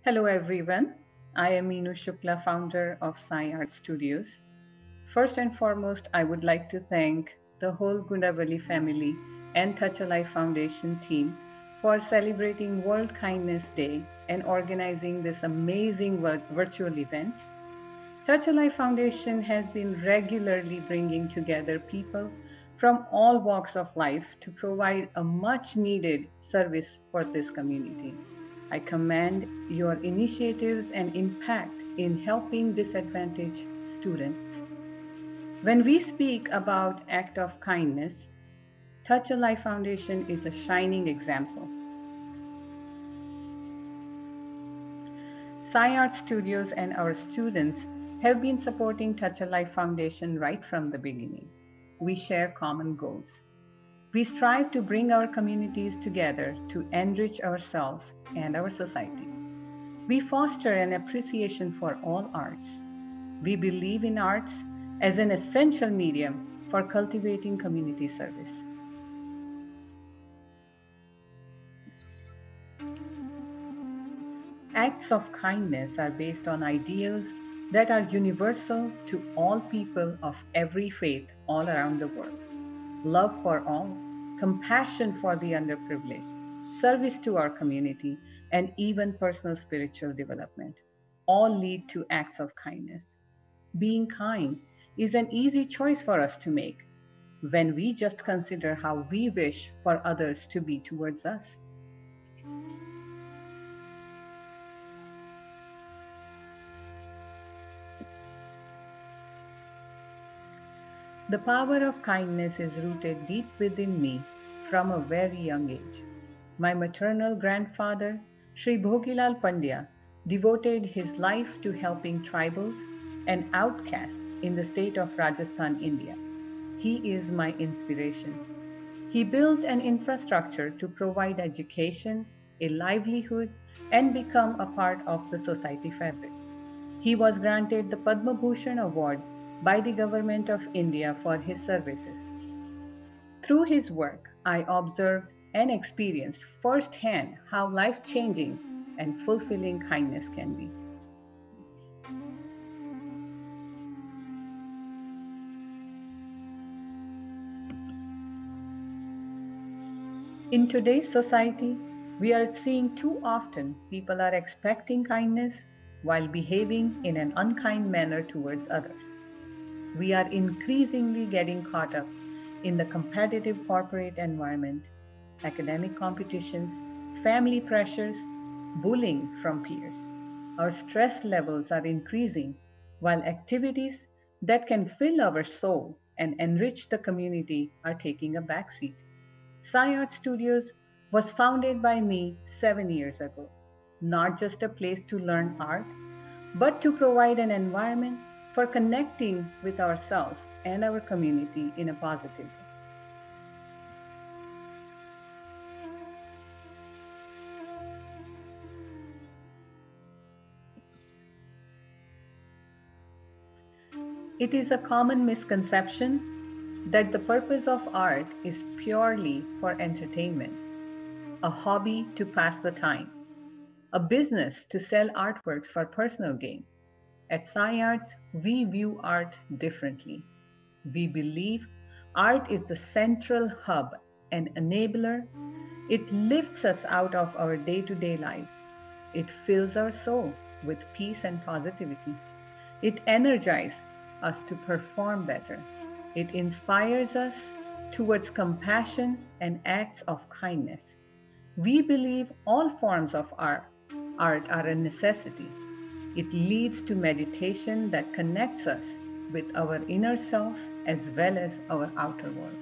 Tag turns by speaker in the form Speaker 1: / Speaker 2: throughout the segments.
Speaker 1: Hello, everyone. I am Minu Shukla, founder of Art Studios. First and foremost, I would like to thank the whole Gundavali family and Touch a Life Foundation team for celebrating World Kindness Day and organizing this amazing virtual event. Touch a Life Foundation has been regularly bringing together people from all walks of life to provide a much needed service for this community. I commend your initiatives and impact in helping disadvantaged students. When we speak about act of kindness, Touch a Life Foundation is a shining example. Art Studios and our students have been supporting Touch a Life Foundation right from the beginning. We share common goals. We strive to bring our communities together to enrich ourselves and our society. We foster an appreciation for all arts. We believe in arts as an essential medium for cultivating community service. Acts of kindness are based on ideals that are universal to all people of every faith all around the world. Love for all, compassion for the underprivileged, service to our community, and even personal spiritual development all lead to acts of kindness. Being kind is an easy choice for us to make when we just consider how we wish for others to be towards us. The power of kindness is rooted deep within me from a very young age. My maternal grandfather, Sri Bhogilal Pandya, devoted his life to helping tribals and outcasts in the state of Rajasthan, India. He is my inspiration. He built an infrastructure to provide education, a livelihood, and become a part of the society fabric. He was granted the Padma Bhushan Award by the Government of India for his services. Through his work, I observed and experienced firsthand how life changing and fulfilling kindness can be. In today's society, we are seeing too often people are expecting kindness while behaving in an unkind manner towards others. We are increasingly getting caught up in the competitive corporate environment, academic competitions, family pressures, bullying from peers. Our stress levels are increasing while activities that can fill our soul and enrich the community are taking a backseat. Art Studios was founded by me 7 years ago, not just a place to learn art, but to provide an environment for connecting with ourselves and our community in a positive way. It is a common misconception that the purpose of art is purely for entertainment, a hobby to pass the time, a business to sell artworks for personal gain. At Arts, we view art differently. We believe art is the central hub and enabler. It lifts us out of our day to day lives. It fills our soul with peace and positivity. It energizes us to perform better. It inspires us towards compassion and acts of kindness. We believe all forms of art are a necessity. It leads to meditation that connects us with our inner selves as well as our outer world.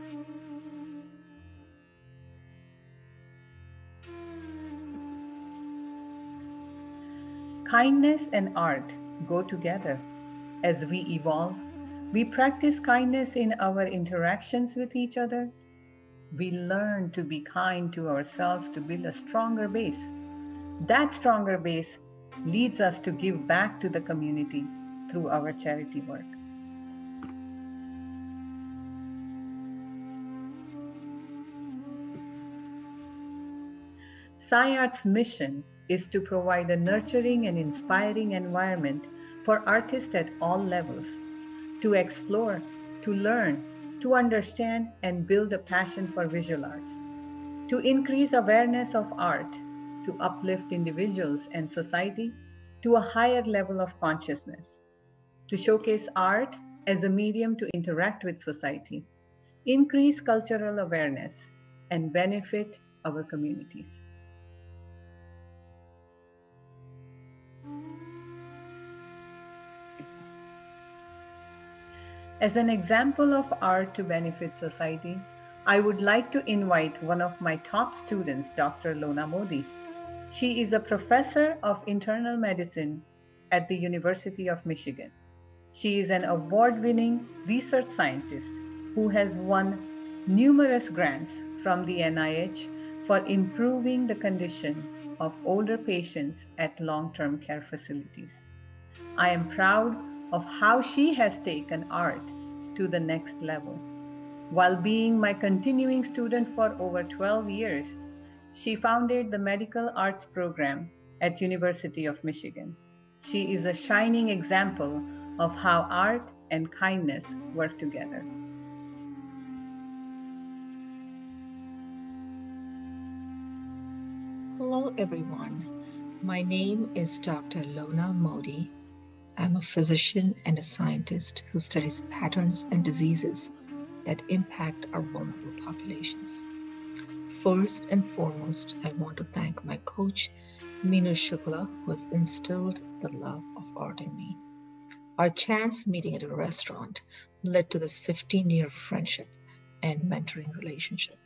Speaker 1: Kindness and art go together. As we evolve, we practice kindness in our interactions with each other. We learn to be kind to ourselves to build a stronger base. That stronger base leads us to give back to the community through our charity work. SciArt's mission is to provide a nurturing and inspiring environment for artists at all levels to explore, to learn, to understand, and build a passion for visual arts, to increase awareness of art, to uplift individuals and society to a higher level of consciousness, to showcase art as a medium to interact with society, increase cultural awareness, and benefit our communities. As an example of art to benefit society, I would like to invite one of my top students, Dr. Lona Modi. She is a professor of internal medicine at the University of Michigan. She is an award-winning research scientist who has won numerous grants from the NIH for improving the condition of older patients at long-term care facilities. I am proud of how she has taken art to the next level. While being my continuing student for over 12 years, she founded the Medical Arts program at University of Michigan. She is a shining example of how art and kindness work together.
Speaker 2: Hello, everyone. My name is Dr. Lona Modi. I'm a physician and a scientist who studies patterns and diseases that impact our vulnerable populations. First and foremost, I want to thank my coach, Minu Shukla, who has instilled the love of art in me. Our chance meeting at a restaurant led to this 15-year friendship and mentoring relationship.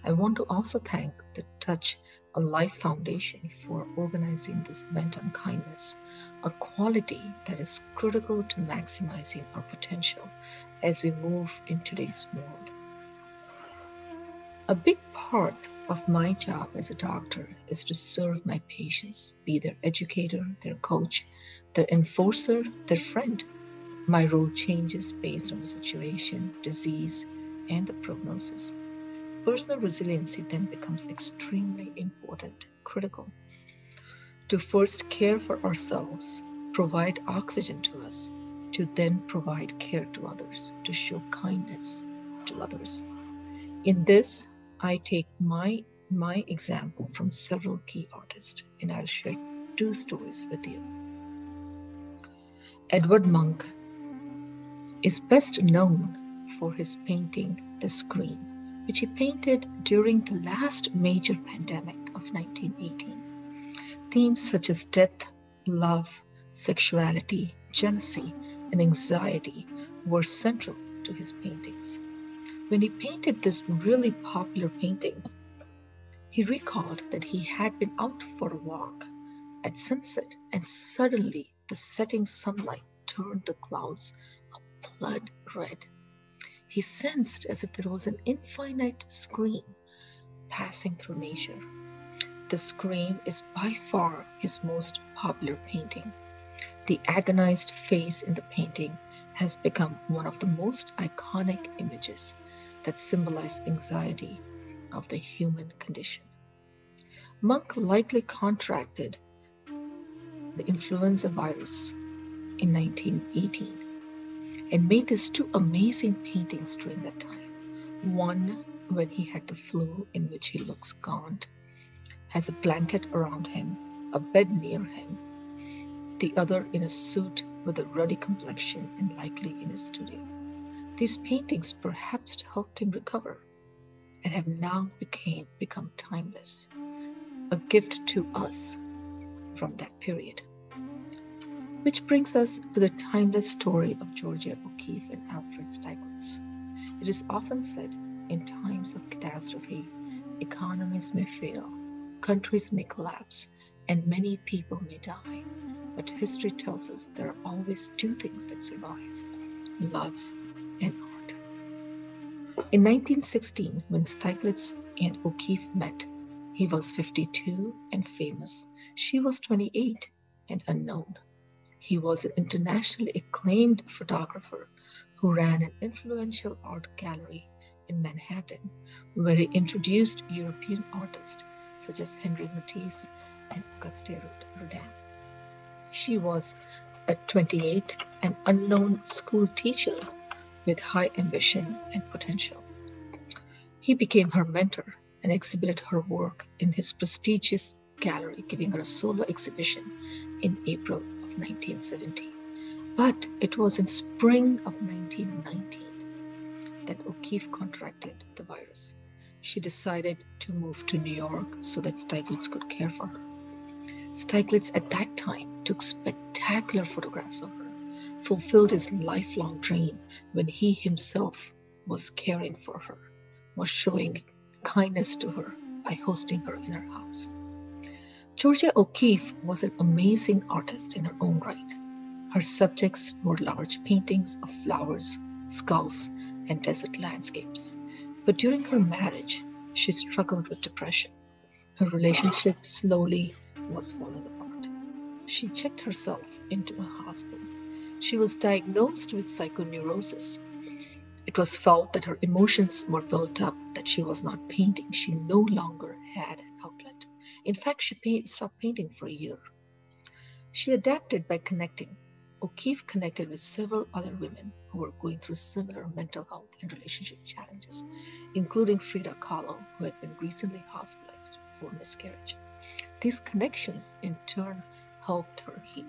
Speaker 2: I want to also thank the Touch a Life Foundation for organizing this event on kindness, a quality that is critical to maximizing our potential as we move in today's world. A big part of my job as a doctor is to serve my patients, be their educator, their coach, their enforcer, their friend. My role changes based on the situation, disease, and the prognosis. Personal resiliency then becomes extremely important, critical. To first care for ourselves, provide oxygen to us, to then provide care to others, to show kindness to others. In this, I take my example from several key artists, and I'll share two stories with you. Edward Munch is best known for his painting, The Scream, which he painted during the last major pandemic of 1918. Themes such as death, love, sexuality, jealousy, and anxiety were central to his paintings. When he painted this really popular painting, he recalled that he had been out for a walk at sunset, and suddenly the setting sunlight turned the clouds a blood red. He sensed as if there was an infinite scream passing through nature. The Scream is by far his most popular painting. The agonized face in the painting has become one of the most iconic images that symbolize anxiety of the human condition. Munch likely contracted the influenza virus in 1918 and made these two amazing paintings during that time. One when he had the flu, in which he looks gaunt, has a blanket around him, a bed near him. The other in a suit with a ruddy complexion and likely in his studio. These paintings perhaps helped him recover and have now become timeless, a gift to us from that period. Which brings us to the timeless story of Georgia O'Keeffe and Alfred Stieglitz. It is often said, in times of catastrophe, economies may fail, countries may collapse, and many people may die. But history tells us there are always two things that survive: love and art. In 1916, when Stieglitz and O'Keeffe met, he was 52 and famous. She was 28 and unknown. He was an internationally acclaimed photographer who ran an influential art gallery in Manhattan, where he introduced European artists such as Henri Matisse and Auguste Rodin. She was, at 28, an unknown school teacher with high ambition and potential. He became her mentor and exhibited her work in his prestigious gallery, giving her a solo exhibition in April of 1970. But it was in spring of 1919 that O'Keefe contracted the virus. She decided to move to New York so that Stieglitz could care for her. Stieglitz at that time took spectacular photographs of her, fulfilled his lifelong dream when he himself was caring for her, was showing kindness to her by hosting her in her house. Georgia O'Keeffe was an amazing artist in her own right. Her subjects were large paintings of flowers, skulls, and desert landscapes. But during her marriage, she struggled with depression. Her relationship slowly was falling apart. She checked herself into a hospital. She was diagnosed with psychoneurosis. It was felt that her emotions were built up, that she was not painting. She no longer had an outlet. In fact, she stopped painting for a year. She adapted by connecting. O'Keeffe connected with several other women who were going through similar mental health and relationship challenges, including Frida Kahlo, who had been recently hospitalized for miscarriage. These connections, in turn, helped her heal.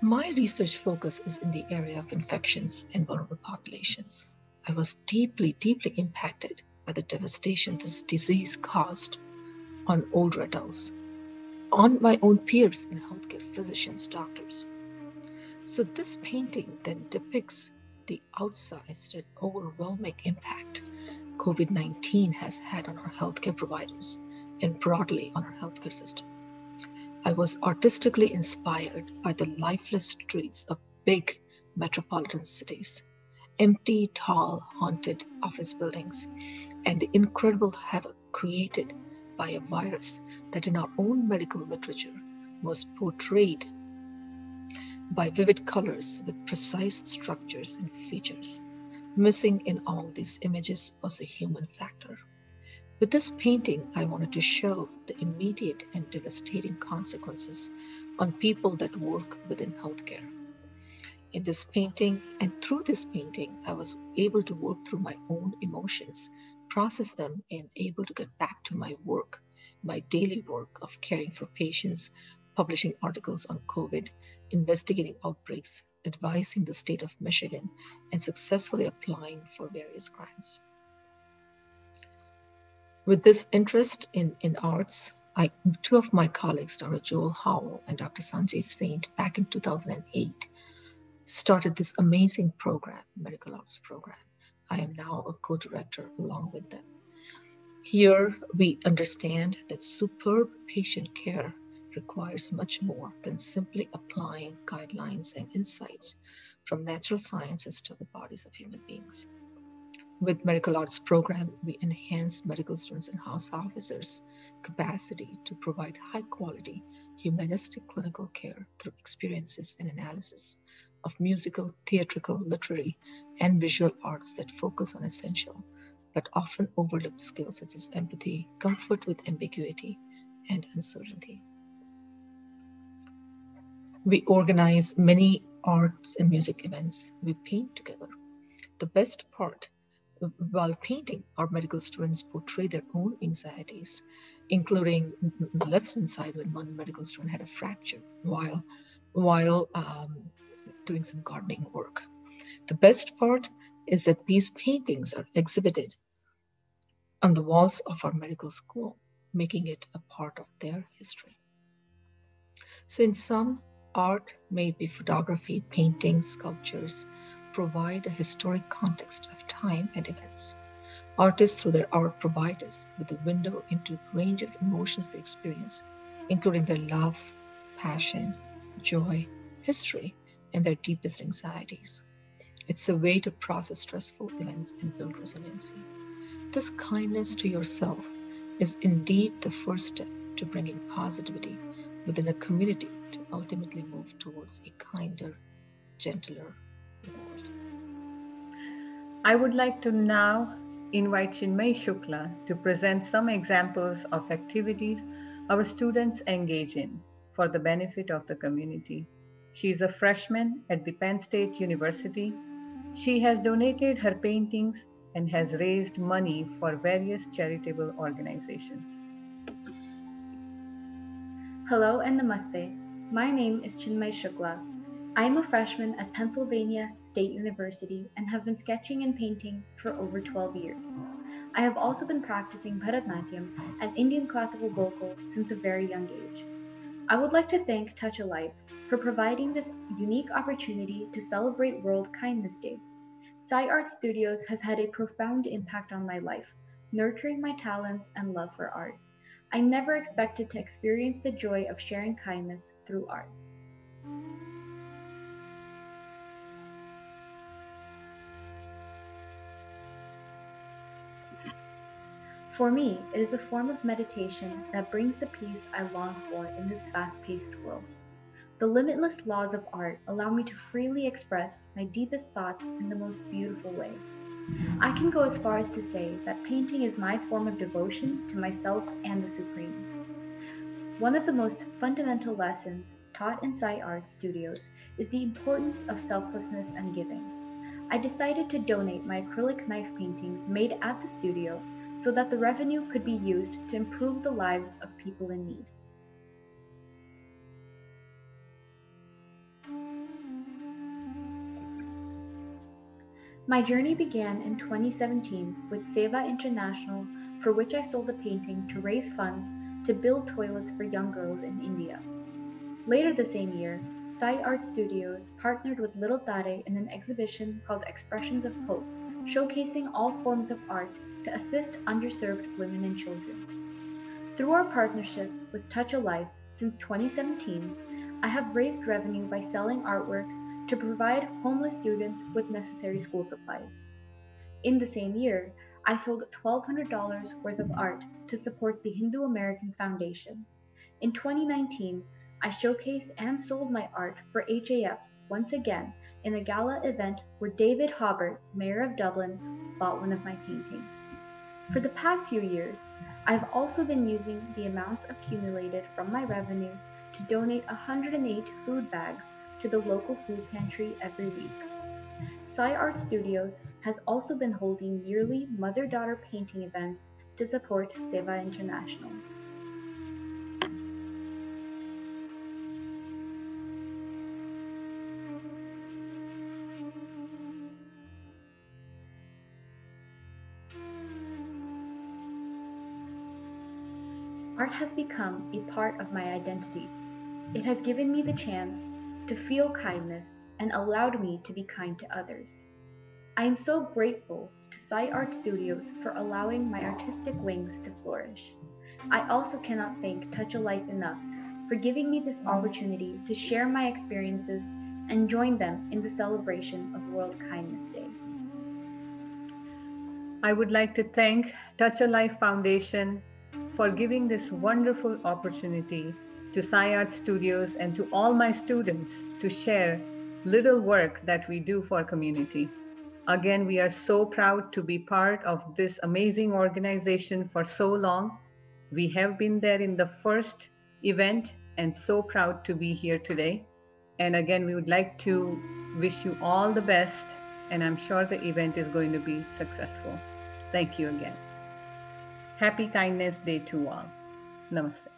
Speaker 2: My research focus is in the area of infections and vulnerable populations. I was deeply, deeply impacted by the devastation this disease caused on older adults, on my own peers in healthcare, physicians, doctors. So this painting then depicts the outsized and overwhelming impact COVID-19 has had on our healthcare providers and broadly on our healthcare system. I was artistically inspired by the lifeless streets of big metropolitan cities, empty, tall, haunted office buildings, and the incredible havoc created by a virus that in our own medical literature was portrayed by vivid colors with precise structures and features. Missing in all these images was the human factor. With this painting, I wanted to show the immediate and devastating consequences on people that work within healthcare. In this painting and through this painting, I was able to work through my own emotions, process them, and able to get back to my work, my daily work of caring for patients, publishing articles on COVID, investigating outbreaks, advising the state of Michigan, and successfully applying for various grants. With this interest in arts, two of my colleagues, Dr. Joel Howell and Dr. Sanjay Saint, back in 2008, started this amazing program, medical arts program. I am now a co-director along with them. Here, we understand that superb patient care requires much more than simply applying guidelines and insights from natural sciences to the bodies of human beings. With medical arts program, we enhance medical students and house officers' capacity to provide high quality, humanistic clinical care through experiences and analysis of musical, theatrical, literary, and visual arts that focus on essential but often overlooked skills such as empathy, comfort with ambiguity, and uncertainty. We organize many arts and music events. We paint together. The best part, while painting, our medical students portray their own anxieties, including the left hand side when one medical student had a fracture while doing some gardening work. The best part is that these paintings are exhibited on the walls of our medical school, making it a part of their history. So in sum, art, may it be photography, paintings, sculptures, provide a historic context of time and events. Artists, through their art, provide us with a window into a range of emotions they experience, including their love, passion, joy, history, and their deepest anxieties. It's a way to process stressful events and build resiliency. This kindness to yourself is indeed the first step to bringing positivity within a community to ultimately move towards a kinder, gentler world.
Speaker 1: I would like to now invite Chinmay Shukla to present some examples of activities our students engage in for the benefit of the community. She is a freshman at the Penn State University. She has donated her paintings and has raised money for various charitable organizations.
Speaker 3: Hello and namaste. My name is Chinmay Shukla. I am a freshman at Pennsylvania State University and have been sketching and painting for over 12 years. I have also been practicing Bharatanatyam and Indian classical vocal since a very young age. I would like to thank Touch a Life for providing this unique opportunity to celebrate World Kindness Day. Sai Art Studios has had a profound impact on my life, nurturing my talents and love for art. I never expected to experience the joy of sharing kindness through art. For me, it is a form of meditation that brings the peace I long for in this fast-paced world. The limitless laws of art allow me to freely express my deepest thoughts in the most beautiful way. I can go as far as to say that painting is my form of devotion to myself and the Supreme. One of the most fundamental lessons taught in Sai Art Studios is the importance of selflessness and giving. I decided to donate my acrylic knife paintings made at the studio so that the revenue could be used to improve the lives of people in need. My journey began in 2017 with Seva International, for which I sold a painting to raise funds to build toilets for young girls in India. Later the same year, Sai Art Studios partnered with Little Tare in an exhibition called Expressions of Hope, showcasing all forms of art to assist underserved women and children. Through our partnership with Touch a Life since 2017, I have raised revenue by selling artworks to provide homeless students with necessary school supplies. In the same year, I sold $1,200 worth of art to support the Hindu American Foundation. In 2019, I showcased and sold my art for HAF once again in a gala event where David Hobart, Mayor of Dublin, bought one of my paintings. For the past few years, I've also been using the amounts accumulated from my revenues to donate 108 food bags to the local food pantry every week. Sai Art Studios has also been holding yearly mother-daughter painting events to support Seva International. Art has become a part of my identity. It has given me the chance to feel kindness and allowed me to be kind to others. I am so grateful to Sai Art Studios for allowing my artistic wings to flourish. I also cannot thank Touch a Life enough for giving me this opportunity to share my experiences and join them in the celebration of World Kindness Day.
Speaker 1: I would like to thank Touch a Life Foundation for giving this wonderful opportunity to Sai Art Studios and to all my students to share little work that we do for community. Again, we are so proud to be part of this amazing organization for so long. We have been there in the first event and so proud to be here today. And again, we would like to wish you all the best, and I'm sure the event is going to be successful. Thank you again. Happy Kindness Day to all. Namaste.